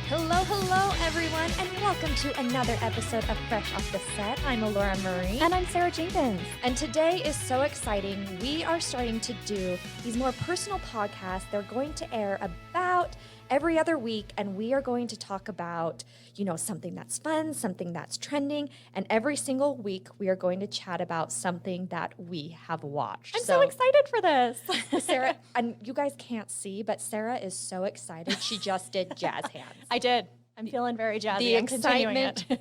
Hello, everyone, and welcome to another episode of Fresh Off the Set. I'm Alora Marie. And I'm Sarah Jenkins. And today is so exciting. We are starting to do these more personal podcasts. They're going to air about every other week, and we are going to talk about, something that's fun, something that's trending, and every single week we are going to chat about something that we have watched. I'm so excited for this. Sarah, and you guys can't see, but Sarah is so excited. She just did jazz hands. I did. I'm feeling very jazzy.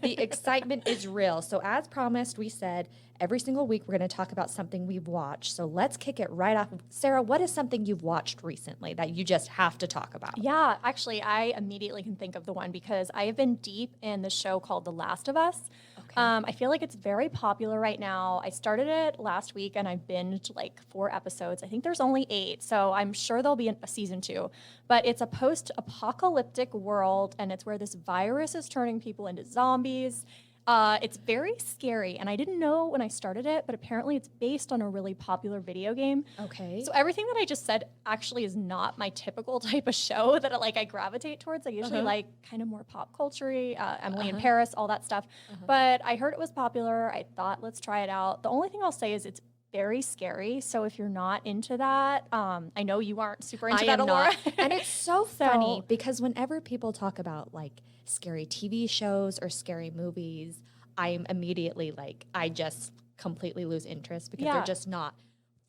The excitement is real. So as promised, we said every single week we're going to talk about something we've watched. So let's kick it right off. Sarah, what is something you've watched recently that you just have to talk about? Yeah, actually, I immediately can think of the one because I have been deep in the show called The Last of Us. Okay. I feel like it's very popular right now. I started it last week and I binged like 4 episodes. I think there's only 8, so I'm sure there'll be a season 2. But it's a post-apocalyptic world, and it's where this virus is turning people into zombies. It's very scary, and I didn't know when I started it, but apparently it's based on a really popular video game. Okay. So everything that I just said actually is not my typical type of show that I gravitate towards. I usually like kind of more pop culture-y, Emily in Paris, all that stuff. But I heard it was popular. I thought, let's try it out. The only thing I'll say is it's very scary. So if you're not into that, I know you aren't super into that, Alora. And it's so funny because whenever people talk about like scary TV shows or scary movies, I'm immediately like, I just completely lose interest because they're just not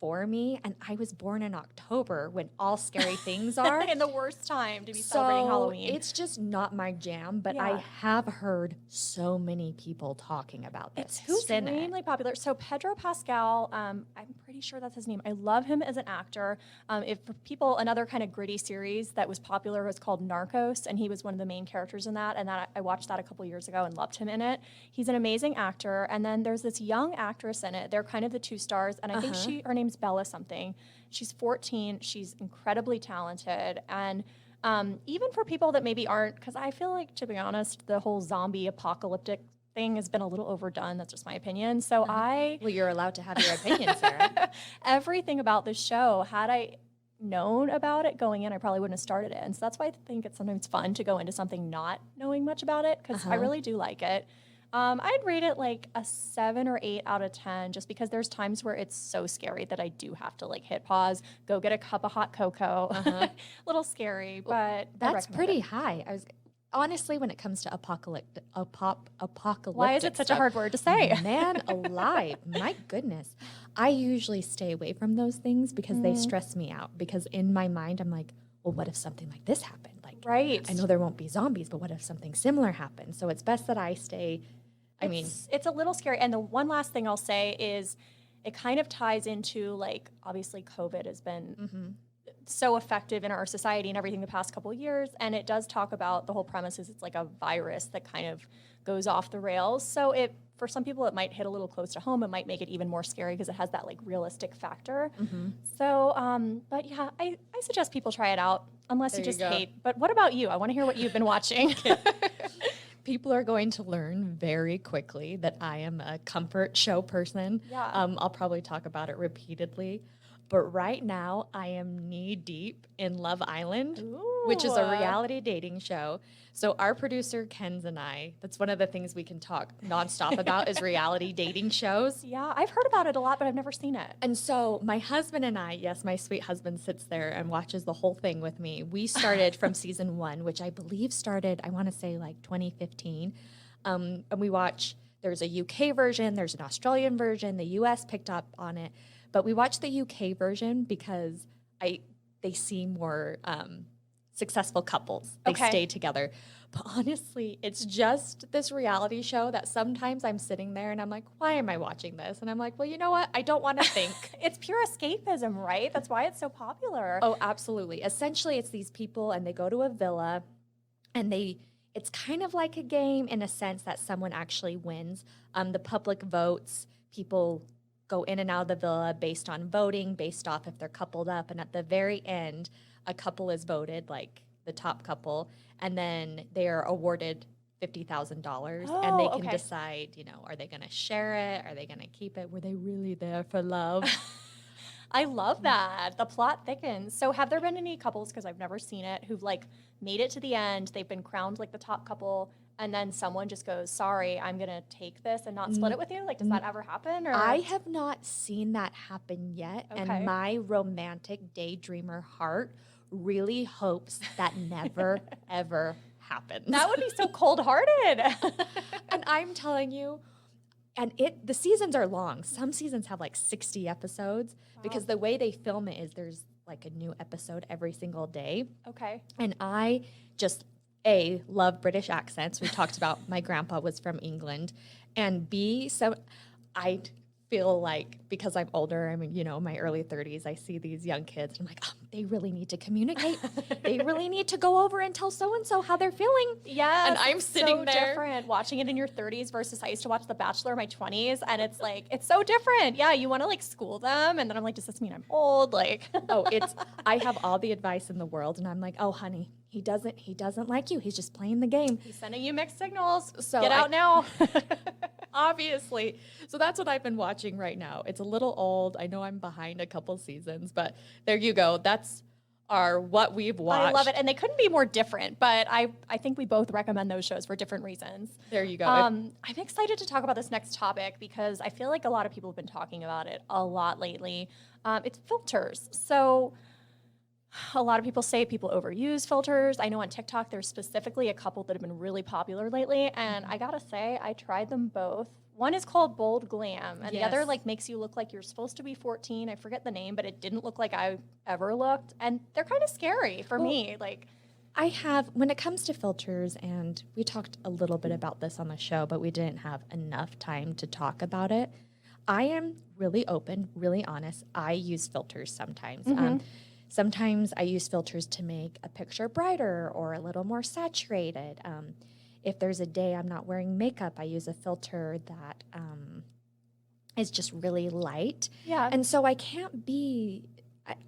for me. And I was born in October when all scary things are. In the worst time to be celebrating Halloween. It's just not my jam, but I have heard so many people talking about this. It's extremely popular. So Pedro Pascal, I'm pretty sure that's his name. I love him as an actor. If for people, another kind of gritty series that was popular was called Narcos, and he was one of the main characters in that. And I watched that a couple years ago and loved him in it. He's an amazing actor. And then there's this young actress in it. They're kind of the 2 stars, and I think her name's Bella something. She's 14. She's incredibly talented. And even for people that maybe aren't, because I feel like, to be honest, the whole zombie apocalyptic thing has been a little overdone. That's just my opinion. So well, you're allowed to have your opinion, Sarah. Everything about the show, had I known about it going in, I probably wouldn't have started it. And so that's why I think it's sometimes fun to go into something not knowing much about it, because I really do like it. I'd rate it like a 7 or 8 out of 10, just because there's times where it's so scary that I do have to like hit pause, go get a cup of hot cocoa. A little scary, but that's pretty high. Honestly, when it comes to apocalyptic why is it such a hard word to say? Man alive, my goodness. I usually stay away from those things because they stress me out. Because in my mind, I'm like, well, what if something like this happened? Like, I know there won't be zombies, but what if something similar happens? So it's best that I stay. It's a little scary. And the one last thing I'll say is it kind of ties into, like, obviously COVID has been so effective in our society and everything the past couple of years. And it does talk about the whole premise is it's like a virus that kind of goes off the rails. So for some people, it might hit a little close to home. It might make it even more scary because it has that like realistic factor. So, but yeah, I suggest people try it out unless you just hate. But what about you? I want to hear what you've been watching. People are going to learn very quickly that I am a comfort show person. Yeah. I'll probably talk about it repeatedly. But right now, I am knee-deep in Love Island, which is a reality dating show. So our producer, Ken's and I, that's one of the things we can talk nonstop about is reality dating shows. Yeah, I've heard about it a lot, but I've never seen it. And so my husband and I, yes, my sweet husband sits there and watches the whole thing with me. We started from season 1, which I believe started, I want to say, like 2015. And we watch, there's a UK version, there's an Australian version, the US picked up on it. But we watched the UK version because they seem more successful couples. They stay together. But honestly, it's just this reality show that sometimes I'm sitting there and I'm like, why am I watching this? And I'm like, well, you know what? I don't want to think. It's pure escapism, right? That's why it's so popular. Oh, absolutely. Essentially, it's these people and they go to a villa and it's kind of like a game in a sense that someone actually wins. The public votes, people go in and out of the villa based on voting, based off if they're coupled up. And at the very end, a couple is voted, like the top couple, and then they are awarded $50,000 and they can decide, are they going to share it? Are they going to keep it? Were they really there for love? I love that. The plot thickens. So have there been any couples, because I've never seen it, who've like made it to the end, they've been crowned like the top couple, and then someone just goes, sorry, I'm going to take this and not split it with you? Like, does that ever happen? Or? I have not seen that happen yet. Okay. And my romantic daydreamer heart really hopes that never, ever happens. That would be so cold-hearted. And I'm telling you, and the seasons are long. Some seasons have like 60 episodes because the way they film it is there's like a new episode every single day. Okay. And I just, love British accents. We talked about my grandpa was from England. And B, so I feel like because I'm older, I'm my early 30s, I see these young kids and I'm like, oh, they really need to communicate. They really need to go over and tell so-and-so how they're feeling. Yeah. And I'm sitting so there. different watching it in your 30s versus I used to watch The Bachelor in my 20s, and it's like, it's so different. Yeah, you want to like school them, and then I'm like, does this mean I'm old? Like, I have all the advice in the world, and I'm like, oh, honey, he doesn't like you. He's just playing the game. he's sending you mixed signals. So Get out now. Obviously. So that's what I've been watching right now. It's a little old. I know I'm behind a couple seasons, but there you go. That's what we've watched. I love it. And they couldn't be more different, but I think we both recommend those shows for different reasons. There you go. I'm excited to talk about this next topic because I feel like a lot of people have been talking about it a lot lately. It's filters. So a lot of people say people overuse filters. I know on TikTok there's specifically a couple that have been really popular lately, and I gotta say I tried them both. One is called Bold Glam, and the other Yes. like makes you look like you're supposed to be 14. I forget the name, but it didn't look like I ever looked, and they're kind of scary for me. Like, I have, when it comes to filters, and we talked a little bit about this on the show, but we didn't have enough time to talk about it. I am really open, really honest. I use filters sometimes. Sometimes I use filters to make a picture brighter or a little more saturated. If there's a day I'm not wearing makeup, I use a filter that is just really light. yeah, And so I can't be,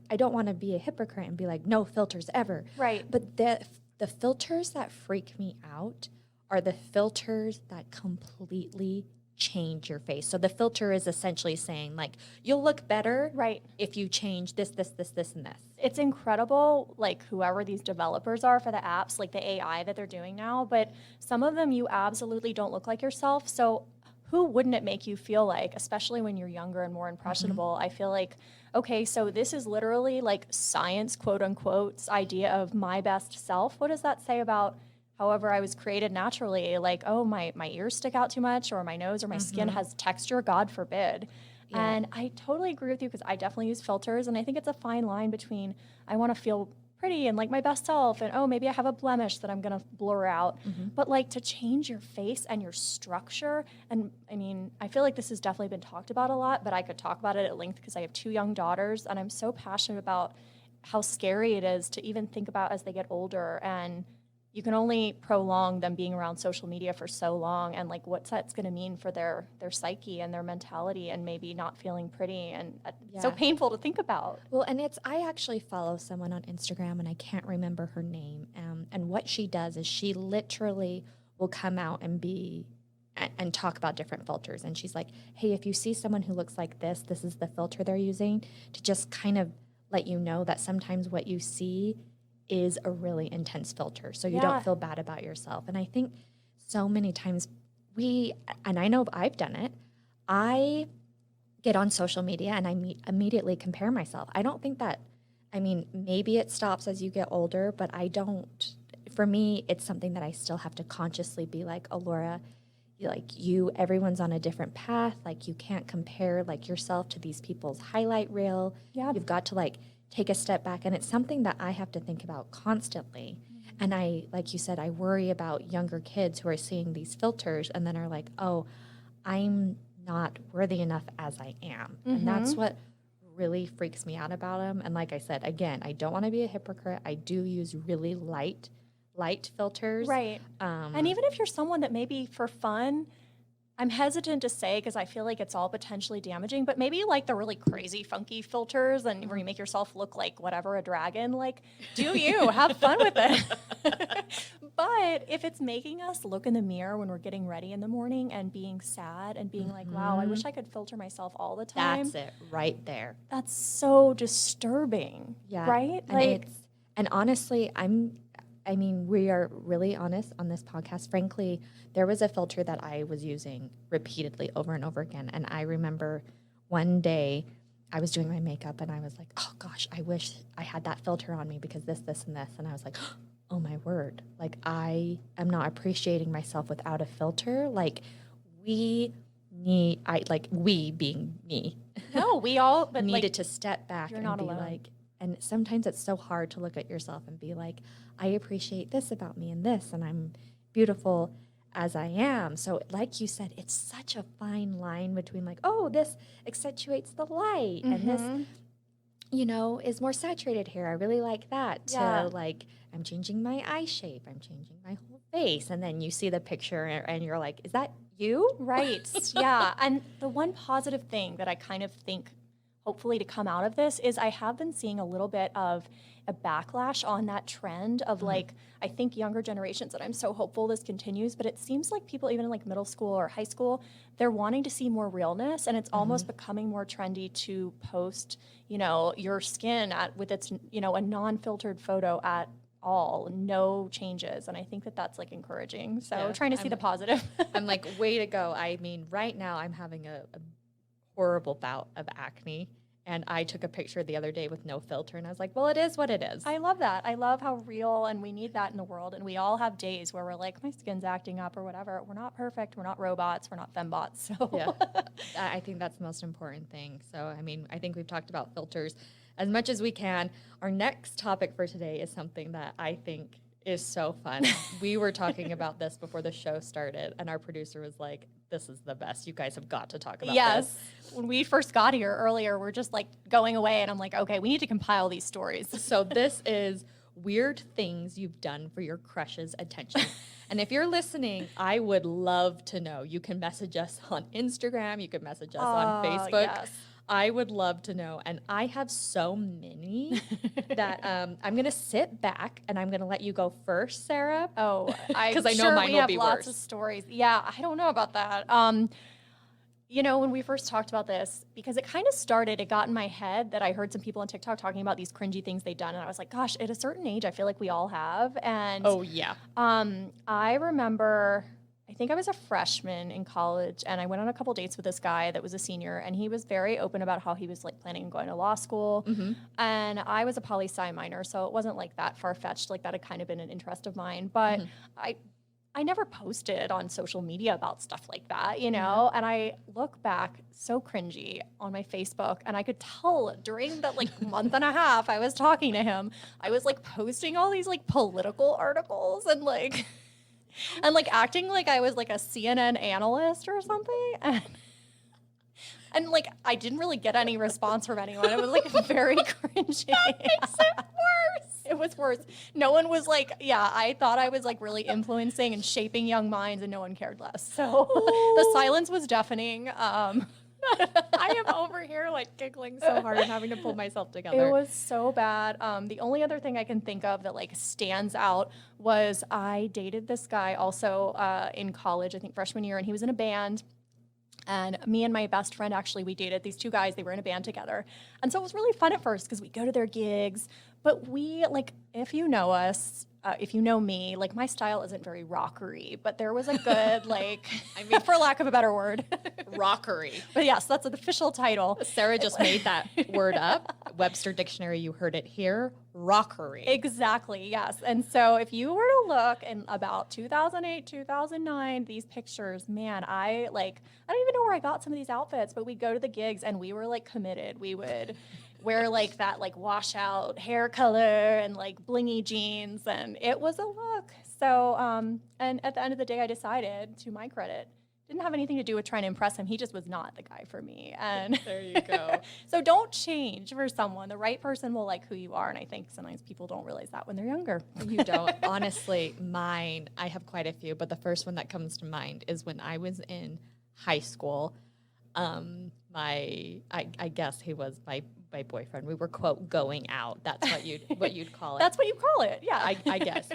I don't want to be a hypocrite and be like, no filters ever. right. But the filters that freak me out are the filters that completely change your face. So the filter is essentially saying like, you'll look better Right. if you change this, and this. It's incredible, like whoever these developers are for the apps, like the AI that they're doing now, but some of them you absolutely don't look like yourself. So who wouldn't it make you feel like, especially when you're younger and more impressionable? I feel like, okay, so this is literally like science, quote unquote, idea of my best self. What does that say about however I was created naturally? Like, oh, my ears stick out too much, or my nose or my skin has texture, God forbid. Yeah. And I totally agree with you because I definitely use filters, and I think it's a fine line between I want to feel pretty and like my best self, and oh, maybe I have a blemish that I'm gonna blur out. But like to change your face and your structure, and I mean, I feel like this has definitely been talked about a lot, but I could talk about it at length because I have 2 young daughters, and I'm so passionate about how scary it is to even think about as they get older. And you can only prolong them being around social media for so long, and like what's that's going to mean for their psyche and their mentality, and maybe not feeling pretty, and it's so Yeah. painful to think about. Well, and I actually follow someone on Instagram, and I can't remember her name. And what she does is she literally will come out and talk about different filters. And she's like, hey, if you see someone who looks like this is the filter they're using, to just kind of let you know that sometimes what you see is a really intense filter. So you Yeah. don't feel bad about yourself. And I think so many times and I know I've done it, I get on social media and I immediately compare myself. I don't think that, I mean, maybe it stops as you get older, but I don't, for me, it's something that I still have to consciously be like, oh, Laura, everyone's on a different path. Like, you can't compare like yourself to these people's highlight reel. Yeah. You've got to like take a step back. And it's something that I have to think about constantly. And I, like you said, I worry about younger kids who are seeing these filters and then are like, oh, I'm not worthy enough as I am. And that's what really freaks me out about them. And like I said, again, I don't want to be a hypocrite. I do use really light filters. Right. And even if you're someone that maybe for fun, I'm hesitant to say because I feel like it's all potentially damaging, but maybe like the really crazy funky filters and where you make yourself look like whatever, a dragon, like do you have fun with it. But But if it's making us look in the mirror when we're getting ready in the morning and being sad and being like, wow, I wish I could filter myself all the time. That's it right there. That's so disturbing. Yeah. Right? And honestly, we are really honest on this podcast. Frankly, there was a filter that I was using repeatedly over and over again. And I remember one day I was doing my makeup and I was like, oh gosh, I wish I had that filter on me because this, and this. And I was like, oh my word. Like, I am not appreciating myself without a filter. Like, we being me. No, we all but needed to step back you're and not be alone. like, and sometimes it's so hard to look at yourself and be like, I appreciate this about me and this, and I'm beautiful as I am. So like you said, it's such a fine line between like, oh, this accentuates the light and this, is more saturated here. I really like that. Yeah. To like, I'm changing my eye shape. I'm changing my whole face. And then you see the picture and you're like, is that you? Right. Yeah. And the one positive thing that I kind of think hopefully to come out of this is I have been seeing a little bit of a backlash on that trend of like, I think younger generations, and I'm so hopeful this continues, but it seems like people even in like middle school or high school, they're wanting to see more realness, and it's almost becoming more trendy to post, your skin with its, a non-filtered photo at all, no changes. And I think that that's like encouraging. So trying to see the positive. I'm like, way to go. I mean, right now I'm having a horrible bout of acne. And I took a picture the other day with no filter, and I was like, well, it is what it is. I love that. I love how real, and we need that in the world. And we all have days where we're like, my skin's acting up or whatever. We're not perfect. We're not robots. We're not fembots. So yeah, I think that's the most important thing. So, I think we've talked about filters as much as we can. Our next topic for today is something that I think is so fun. We were talking about this before the show started, and our producer was like, this is the best. You guys have got to talk about this. When we first got here earlier, we're just like going away, and I'm like, okay, we need to compile these stories. So this is weird things you've done for your crush's attention. And if you're listening, I would love to know. You can message us on Instagram. You can message us on Facebook. Yes. I would love to know. And I have so many that I'm going to sit back and I'm going to let you go first, Sarah. Oh, because I know mine will be we have lots worse. of stories. Yeah, I don't know about that. When we first talked about this, because it kind of started, it got in my head that I heard some people on TikTok talking about these cringy things they'd done. And I was like, gosh, at a certain age, I feel like we all have. And oh, yeah. I remember, I think I was a freshman in college, and I went on a couple dates with this guy that was a senior, and he was very open about how he was like planning on going to law school. And I was a poli-sci minor, so it wasn't like that far-fetched. Like that had kind of been an interest of mine. But I never posted on social media about stuff like that, And I look back so cringy on my Facebook, and I could tell during that like month and a half I was talking to him, I was like posting all these like political articles and like acting like I was like a CNN analyst or something. And like I didn't really get any response from anyone. It was like very cringy. That makes it worse. It was worse. No one was like, I thought I was like really influencing and shaping young minds, and no one cared less. So the silence was deafening. I am over here like giggling so hard and having to pull myself together. It was so bad. The only other thing I can think of that like stands out was I dated this guy also in college, I think freshman year, and he was in a band. And me and my best friend, actually, we dated these two guys. They were in a band together. And so it was really fun at first because we go to their gigs. But we, like, if you know us, if you know me, like, my style isn't very rockery. But there was a good, like, for lack of a better word. Rockery. But yes, that's an official title. Sarah just made that word up. Webster Dictionary, you heard it here. Rockery. Exactly, yes. And so if you were to look in about 2008, 2009, these pictures, man, I don't even know where I got some of these outfits, but we'd go to the gigs and we were like committed. We would wear like that like washout hair color and like blingy jeans, and it was a look. So, and at the end of the day, I decided, to my credit, didn't have anything to do with trying to impress him. He just was not the guy for me. And there you go. So don't change for someone. The right person will like who you are. And I think sometimes people don't realize that when they're younger. You don't. Honestly, mine, I have quite a few, but the first one that comes to mind is when I was in high school. I guess he was my boyfriend. We were, quote, going out. That's what you'd call it. That's what you call it. Yeah. I guess.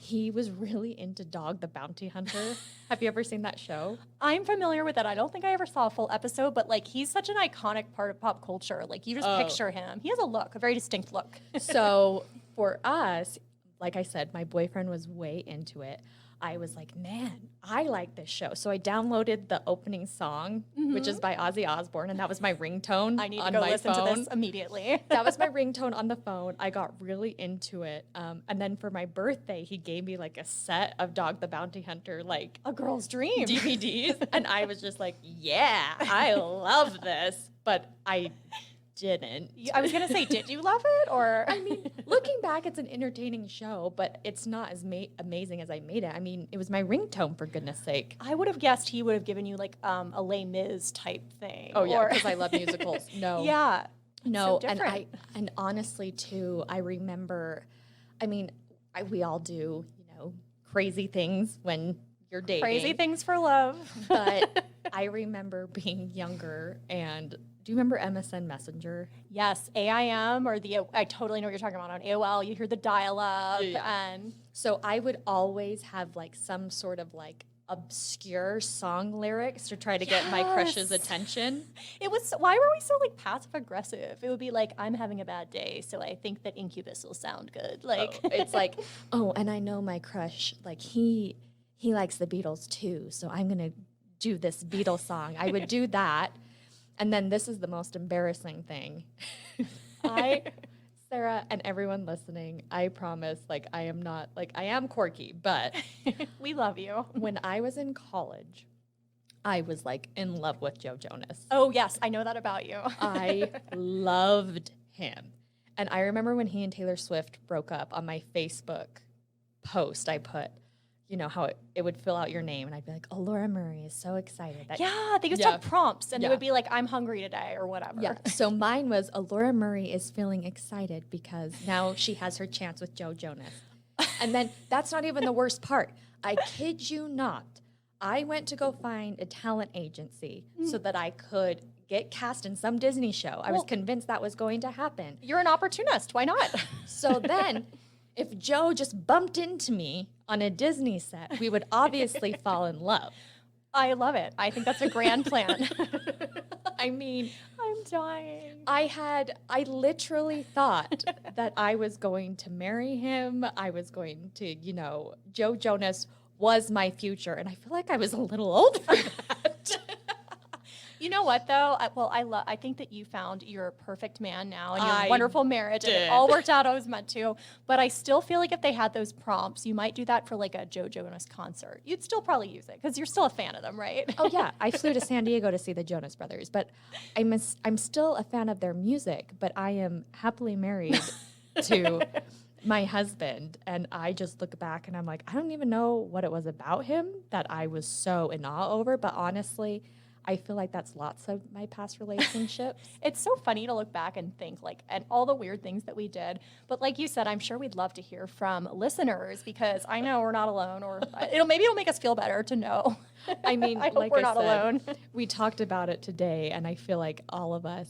he was really into Dog the Bounty Hunter. Have you ever seen that show? I'm familiar with it. I don't think I ever saw a full episode, but like he's such an iconic part of pop culture. Like you just picture him. He has a look, a very distinct look. So for us, like I said, my boyfriend was way into it. I was like, man, I like this show. So I downloaded the opening song, which is by Ozzy Osbourne, and that was my ringtone I need to on go my listen phone. to this immediately. That was my ringtone on the phone. I got really into it. And then for my birthday, he gave me like a set of Dog the Bounty Hunter, like A girl's dream. DVDs. And I was just like, yeah, I love this. But I didn't. I was gonna say, did you love it or? I mean, looking back, it's an entertaining show, but it's not as amazing as I made it. I mean, it was my ringtone, for goodness sake. I would have guessed he would have given you like a Les Mis type thing. Oh yeah, because I love musicals. No. Yeah. No, So different. and honestly too, I remember. I mean, we all do, crazy things when you're dating. Crazy things for love. But I remember being younger and. Do you remember MSN Messenger? Yes, AIM or I totally know what you're talking about on AOL. You hear the dial-up and So I would always have like some sort of like obscure song lyrics to try to get my crush's attention. it was. Why were we so like passive aggressive? It would be like, I'm having a bad day, so I think that Incubus will sound good. Like It's like, oh, and I know my crush, like he likes the Beatles too, so I'm gonna do this Beatles song. I would do that. And then this is the most embarrassing thing. Sarah, and everyone listening, I promise, like, I am quirky, but we love you. when I was in college, I was, like, in love with Joe Jonas. Oh, yes, I know that about you. I loved him. And I remember when he and Taylor Swift broke up, on my Facebook post, I put, how it would fill out your name, and I'd be like, oh, Laura Murray is so excited. Yeah, they used to have prompts, and it would be like, I'm hungry today, or whatever. Yeah, so mine was, Laura Murray is feeling excited because now she has her chance with Joe Jonas. And then that's not even the worst part. I kid you not. I went to go find a talent agency so that I could get cast in some Disney show. I was convinced that was going to happen. You're an opportunist. Why not? So then, if Joe just bumped into me on a Disney set, we would obviously fall in love. I love it. I think that's a grand plan. I mean, I'm dying. I literally thought that I was going to marry him. I was going to, Joe Jonas was my future. And I feel like I was a little old for that. You know what, though? I think that you found your perfect man now in your wonderful marriage, and it all worked out how it was meant to. But I still feel like if they had those prompts, you might do that for like a Joe Jonas concert. You'd still probably use it because you're still a fan of them, right? Oh yeah, I flew to San Diego to see the Jonas Brothers, but I'm still a fan of their music. But I am happily married to my husband, and I just look back and I'm like, I don't even know what it was about him that I was so in awe over. But honestly, I feel like that's lots of my past relationships. It's so funny to look back and think and all the weird things that we did. But like you said, I'm sure we'd love to hear from listeners because I know we're not alone, or maybe it'll make us feel better to know. I mean, I hope we're not alone. We talked about it today, and I feel like all of us,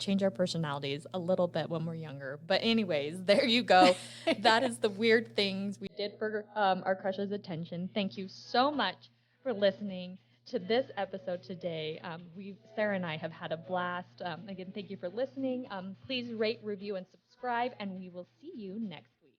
change our personalities a little bit when we're younger. But anyways, there you go. That is the weird things we did for our crush's attention. Thank you so much for listening to this episode today. Sarah and I have had a blast. Again, thank you for listening. Please rate, review, and subscribe, and we will see you next week.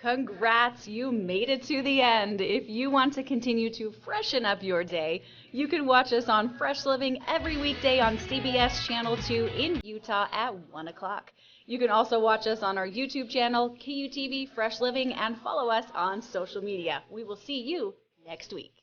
Congrats, you made it to the end. If you want to continue to freshen up your day, you can watch us on Fresh Living every weekday on CBS Channel 2 in Utah at 1 o'clock. You can also watch us on our YouTube channel, KUTV Fresh Living, and follow us on social media. We will see you next week.